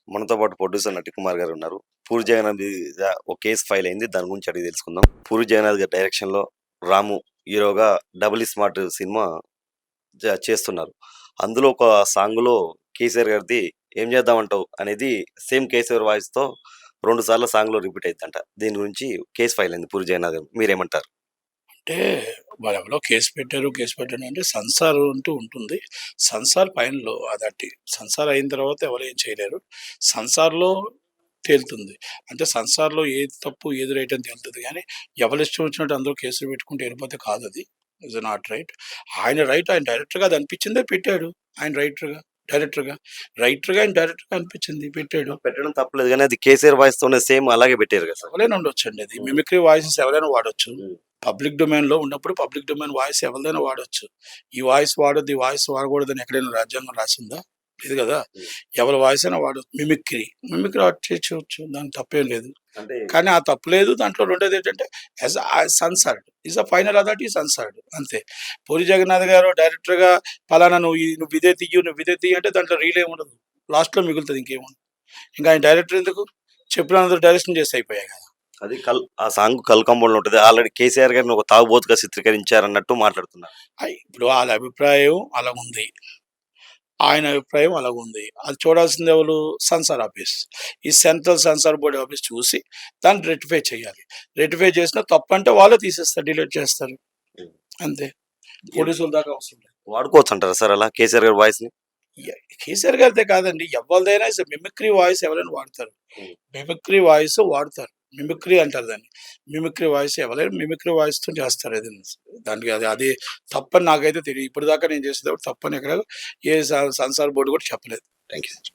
మనతో పాటు ప్రొడ్యూసర్ నటికుమార్ గారు ఉన్నారు. పూరి జగన్నాథ్ మీద ఒక కేస్ ఫైల్ అయింది. దాని గురించి అడిగి తెలుసుకుందాం. పూరి జగన్నాథ్ గారి డైరెక్షన్‌లో రాము హీరోగా 'డబుల్ స్మార్ట్' సినిమా చేస్తున్నారు. అందులో ఒక సాంగ్‌లో కేసీఆర్ గారిది 'ఏం చేద్దామంటావు' అనేది సేమ్ కేసీఆర్ వాయిస్‌తో 2 సార్లు సాంగ్‌లో రిపీట్ అయిద్దంట. దీని గురించి కేస్ ఫైల్ అయింది పూరి జగన్నాథ్ గారు. మీరేమంటారు? అంటే వాళ్ళెవరో కేసు పెట్టారు అంటే సెన్సార్ అంటూ ఉంటుంది. Censor final అదట్టి. సెన్సార్ అయిన తర్వాత ఎవరు ఏం చేయలేరు. సెన్సార్‌లో తేలుతుంది. అంటే సెన్సార్‌లో ఏది తప్పు, ఏది రైట్ అని తేలుతది గానీ, ఎవరిష్టం వచ్చినట్టు అందరూ కేసులు పెట్టుకుంటూ ఎళ్ళిపోతే కాదది. Is not right. ఆయన రైట్, ఆయన డైరెక్టర్‌గా అది అనిపించిందే పెట్టాడు. ఆయన డైరెక్టర్‌గా. ఆయన డైరెక్టర్‌గా అనిపించింది పెట్టాడు. పెట్టడం తప్పులేదు గానీ అది కేసీఆర్ వాయిస్‌తోనే సేమ్ అలాగే పెట్టారు కదా సార్. ఎవరైనా ఉండొచ్చండి అది. హ్మ్. మిమిక్రీ వాయిసెస్ ఎవరైనా వాడొచ్చు. హ్మ్. పబ్లిక్ డొమైన్‌లో ఉన్నప్పుడు పబ్లిక్ డొమైన్ వాయిస్ ఎవరిదైనా వాడొచ్చు. ఈ వాయిస్ వాడొద్దు, ఈ వాయిస్ వాడకూడదని ఎక్కడైనా రాజ్యాంగం రాసిందా? లేదు గదా! హ్మ్. ఎవరి వాయిస్ అయినా వాడొచ్చు. మిమిక్రీ చేయొచ్చు. దానికి తప్పేం లేదు. అంటే కానీ ఆ తప్పు లేదు. దాంట్లో రెండోదేంటంటే సన్సర్డ్. ఈస్ ద ఫైనల్ అథారిటీ సన్సర్డ్ అంతే. పూరి జగన్నాథ్ గారు డైరెక్టర్‌గా పలానా నువ్వు ఇదే తియ్యు, అంటే దాంట్లో రీల్ ఏముండదు. లాస్ట్‌లో మిగులుతది ఇంకేముండదు. ఇంకా ఆయన డైరెక్టర్ ఎందుకు? చెప్పినందుకు డైరెక్షన్ చేస్తే అయిపోయాయి గదా! అది ఆ సాంగ్ 'కల్ కంబో'లో ఉంటది. ఆల్రెడీ కేసీఆర్ గారిని ఒక తాగుబోతుగా చిత్రీకరించారన్నట్టు మాట్లాడుతున్నారు. ఇప్పుడు ఆళ్ళ అభిప్రాయం అలాగుంది. ఆయన అభిప్రాయం అలాగుంది. అది చూడాల్సింది ఎవరు? Censor office. ఈ సెంట్రల్ సెన్సార్ బోర్డ్ ఆఫీస్ చూసి దాన్ని రెక్టిఫై చేయాలి. రెక్టిఫై చేసినా తప్పంటే వాళ్ళే తీసేస్తారు. డిలీట్ చేస్తారు. హ్మ్. అంతే. ఎవ్ పోలీసుల దాకా అవసరం లేదు. వాడుకోవచ్చంటారా సార్ అలా కేసీఆర్ గారి వాయిస్‌ని? కేసీఆర్ గారిదే కాదండి. ఎవరిదైనా మిమిక్రీ వాయిస్ ఎవరైనా వాడతారు. హ్మ్. మిమిక్రీ వాయిస్ వాడతారు. మిమిక్రీ అంటారు దాన్ని. మిమిక్రీ వాయిస్ ఎవరైనా మిమిక్రీ వాయిస్‌తో చేస్తారు ఏదైనా. దానికి అది తప్పని నాకైతే తెలీదు. ఇప్పటిదాకా నేను చేసేటప్పుడు తప్పని ఎక్కడ ఏ సెన్సార్ బోర్డ్ కూడా చెప్పలేదు. Thank you sir.